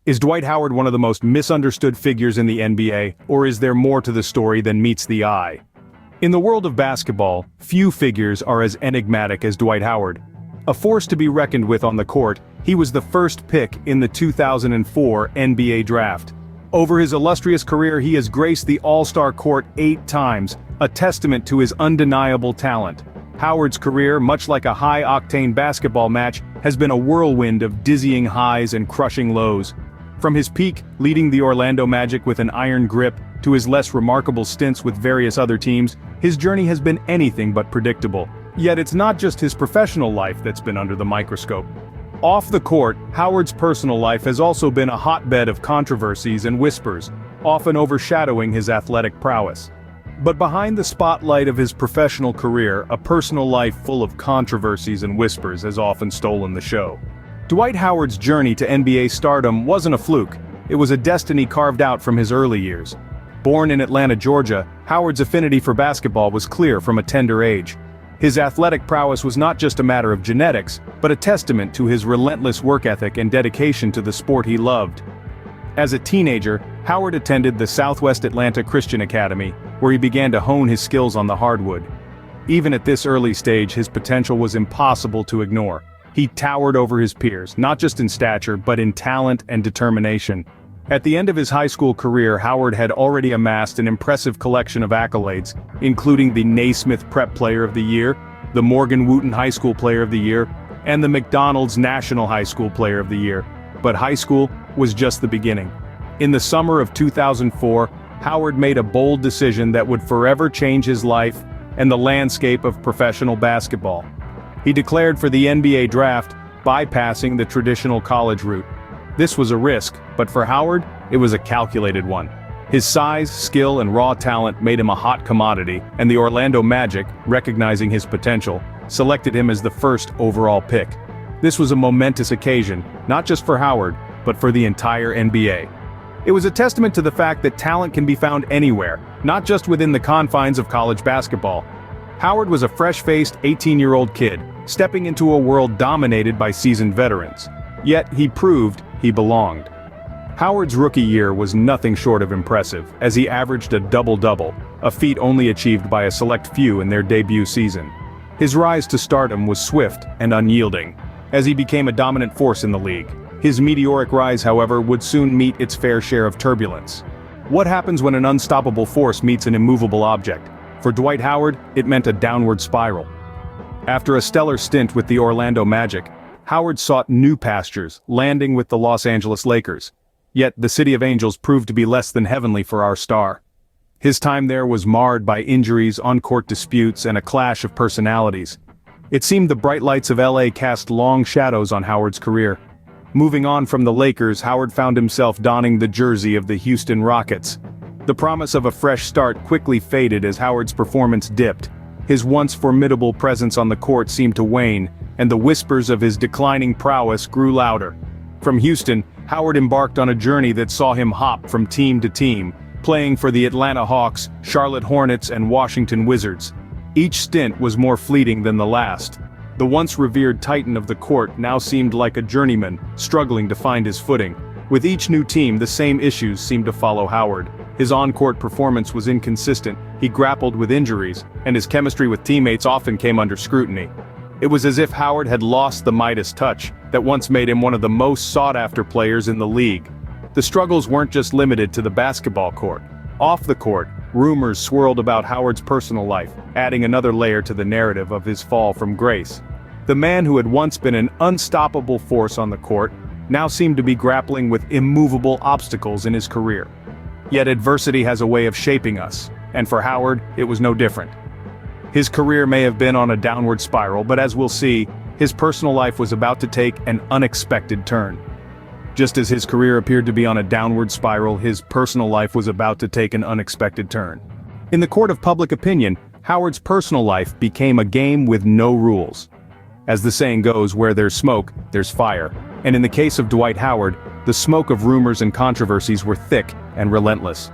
Is Dwight Howard one of the most misunderstood figures in the NBA, or is there more to the story than meets the eye? In the world of basketball, few figures are as enigmatic as Dwight Howard. A force to be reckoned with on the court, he was the first pick in the 2004 NBA draft. Over his illustrious career, he has graced the All-Star court 8 times, a testament to his undeniable talent. Howard's career, much like a high-octane basketball match, has been a whirlwind of dizzying highs and crushing lows. From his peak, leading the Orlando Magic with an iron grip, to his less remarkable stints with various other teams, his journey has been anything but predictable. Yet it's not just his professional life that's been under the microscope. Off the court, Howard's personal life has also been a hotbed of controversies and whispers, often overshadowing his athletic prowess. But behind the spotlight of his professional career, a personal life full of controversies and whispers has often stolen the show. Dwight Howard's journey to NBA stardom wasn't a fluke, it was a destiny carved out from his early years. Born in Atlanta, Georgia, Howard's affinity for basketball was clear from a tender age. His athletic prowess was not just a matter of genetics, but a testament to his relentless work ethic and dedication to the sport he loved. As a teenager, Howard attended the Southwest Atlanta Christian Academy, where he began to hone his skills on the hardwood. Even at this early stage, his potential was impossible to ignore. He towered over his peers, not just in stature, but in talent and determination. At the end of his high school career, Howard had already amassed an impressive collection of accolades, including the Naismith Prep Player of the Year, the Morgan Wooten High School Player of the Year, and the McDonald's National High School Player of the Year. But high school was just the beginning. In the summer of 2004, Howard made a bold decision that would forever change his life and the landscape of professional basketball. He declared for the NBA draft, bypassing the traditional college route. This was a risk, but for Howard, it was a calculated one. His size, skill, and raw talent made him a hot commodity, and the Orlando Magic, recognizing his potential, selected him as the first overall pick. This was a momentous occasion, not just for Howard, but for the entire NBA. It was a testament to the fact that talent can be found anywhere, not just within the confines of college basketball. Howard was a fresh-faced 18-year-old kid, stepping into a world dominated by seasoned veterans. Yet he proved he belonged. Howard's rookie year was nothing short of impressive, as he averaged a double-double, a feat only achieved by a select few in their debut season. His rise to stardom was swift and unyielding, as he became a dominant force in the league. His meteoric rise, however, would soon meet its fair share of turbulence. What happens when an unstoppable force meets an immovable object? For Dwight Howard, it meant a downward spiral. After a stellar stint with the Orlando Magic, Howard sought new pastures, landing with the Los Angeles Lakers. Yet the City of Angels proved to be less than heavenly for our star. His time there was marred by injuries, on-court disputes, and a clash of personalities. It seemed the bright lights of LA cast long shadows on Howard's career. Moving on from the Lakers, Howard found himself donning the jersey of the Houston Rockets. The promise of a fresh start quickly faded as Howard's performance dipped. His once formidable presence on the court seemed to wane, and the whispers of his declining prowess grew louder. From Houston, Howard embarked on a journey that saw him hop from team to team, playing for the Atlanta Hawks, Charlotte Hornets, and Washington Wizards. Each stint was more fleeting than the last. The once revered titan of the court now seemed like a journeyman, struggling to find his footing. With each new team, the same issues seemed to follow Howard. His on-court performance was inconsistent, he grappled with injuries, and his chemistry with teammates often came under scrutiny. It was as if Howard had lost the Midas touch that once made him one of the most sought-after players in the league. The struggles weren't just limited to the basketball court. Off the court, rumors swirled about Howard's personal life, adding another layer to the narrative of his fall from grace. The man who had once been an unstoppable force on the court now seemed to be grappling with immovable obstacles in his career. Yet adversity has a way of shaping us, and for Howard, it was no different. His career may have been on a downward spiral, but as we'll see, his personal life was about to take an unexpected turn. Just as his career appeared to be on a downward spiral, his personal life was about to take an unexpected turn. In the court of public opinion, Howard's personal life became a game with no rules. As the saying goes, where there's smoke, there's fire. And in the case of Dwight Howard, the smoke of rumors and controversies were thick and relentless.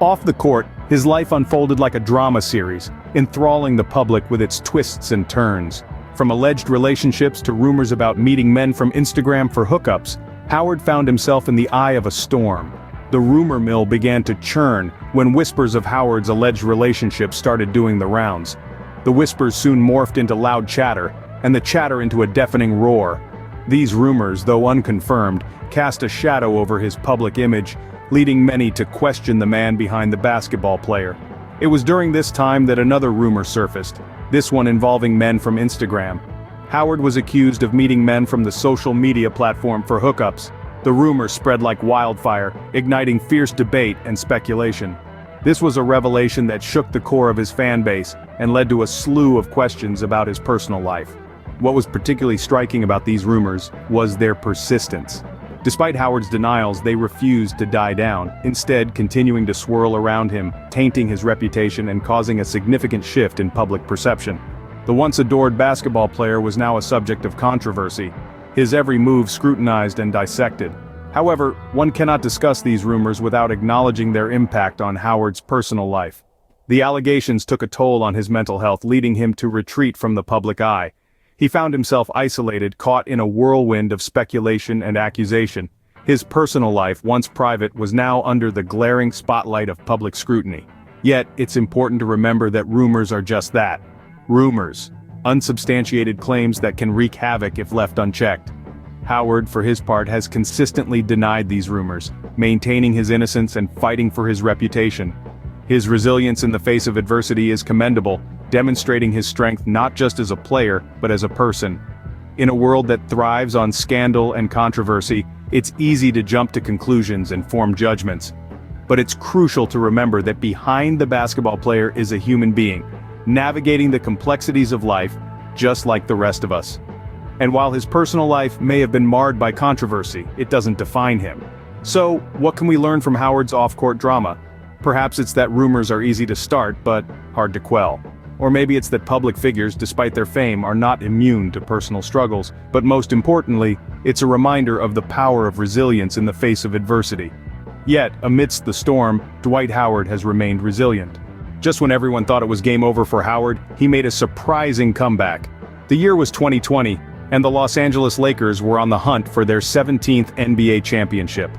Off the court, his life unfolded like a drama series, enthralling the public with its twists and turns. From alleged relationships to rumors about meeting men from Instagram for hookups, Howard found himself in the eye of a storm. The rumor mill began to churn when whispers of Howard's alleged relationship started doing the rounds. The whispers soon morphed into loud chatter, and the chatter into a deafening roar. These rumors, though unconfirmed, cast a shadow over his public image, leading many to question the man behind the basketball player. It was during this time that another rumor surfaced, this one involving men from Instagram. Howard was accused of meeting men from the social media platform for hookups. The rumor spread like wildfire, igniting fierce debate and speculation. This was a revelation that shook the core of his fan base and led to a slew of questions about his personal life. What was particularly striking about these rumors was their persistence. Despite Howard's denials, they refused to die down, instead continuing to swirl around him, tainting his reputation and causing a significant shift in public perception. The once adored basketball player was now a subject of controversy, his every move scrutinized and dissected. However, one cannot discuss these rumors without acknowledging their impact on Howard's personal life. The allegations took a toll on his mental health, leading him to retreat from the public eye. He found himself isolated, caught in a whirlwind of speculation and accusation. His personal life, once private, was now under the glaring spotlight of public scrutiny. Yet, it's important to remember that rumors are just that. Rumors. Unsubstantiated claims that can wreak havoc if left unchecked. Howard, for his part, has consistently denied these rumors, maintaining his innocence and fighting for his reputation. His resilience in the face of adversity is commendable, demonstrating his strength not just as a player, but as a person. In a world that thrives on scandal and controversy, it's easy to jump to conclusions and form judgments. But it's crucial to remember that behind the basketball player is a human being, navigating the complexities of life, just like the rest of us. And while his personal life may have been marred by controversy, it doesn't define him. So, what can we learn from Howard's off-court drama? Perhaps it's that rumors are easy to start, but hard to quell. Or maybe it's that public figures, despite their fame, are not immune to personal struggles, but most importantly, it's a reminder of the power of resilience in the face of adversity. Yet, amidst the storm, Dwight Howard has remained resilient. Just when everyone thought it was game over for Howard, he made a surprising comeback. The year was 2020, and the Los Angeles Lakers were on the hunt for their 17th NBA championship.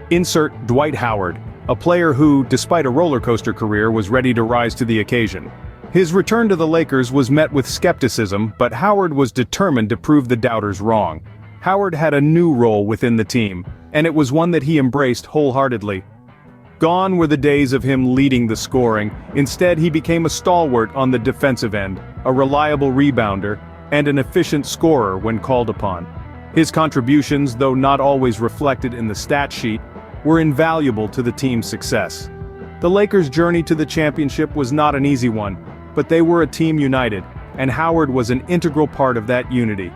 Insert Dwight Howard, a player who, despite a roller coaster career, was ready to rise to the occasion. His return to the Lakers was met with skepticism, but Howard was determined to prove the doubters wrong. Howard had a new role within the team, and it was one that he embraced wholeheartedly. Gone were the days of him leading the scoring. Instead, he became a stalwart on the defensive end, a reliable rebounder, and an efficient scorer when called upon. His contributions, though not always reflected in the stat sheet, were invaluable to the team's success. The Lakers' journey to the championship was not an easy one, but they were a team united, and Howard was an integral part of that unity.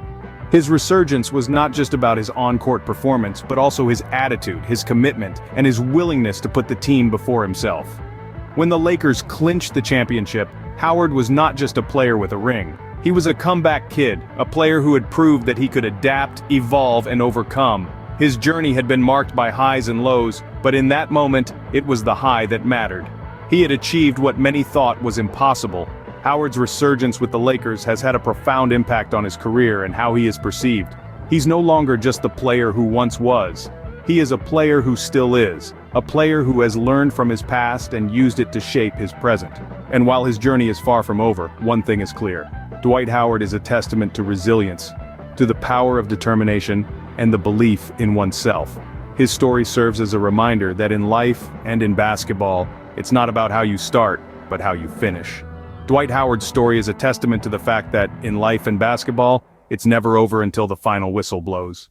His resurgence was not just about his on-court performance, but also his attitude, his commitment, and his willingness to put the team before himself. When the Lakers clinched the championship, Howard was not just a player with a ring. He was a comeback kid, a player who had proved that he could adapt, evolve, and overcome. His journey had been marked by highs and lows, but in that moment, it was the high that mattered. He had achieved what many thought was impossible. Howard's resurgence with the Lakers has had a profound impact on his career and how he is perceived. He's no longer just the player who once was. He is a player who still is, a player who has learned from his past and used it to shape his present. And while his journey is far from over, one thing is clear. Dwight Howard is a testament to resilience, to the power of determination, and the belief in oneself. His story serves as a reminder that in life and in basketball, it's not about how you start, but how you finish. Dwight Howard's story is a testament to the fact that, in life and basketball, it's never over until the final whistle blows.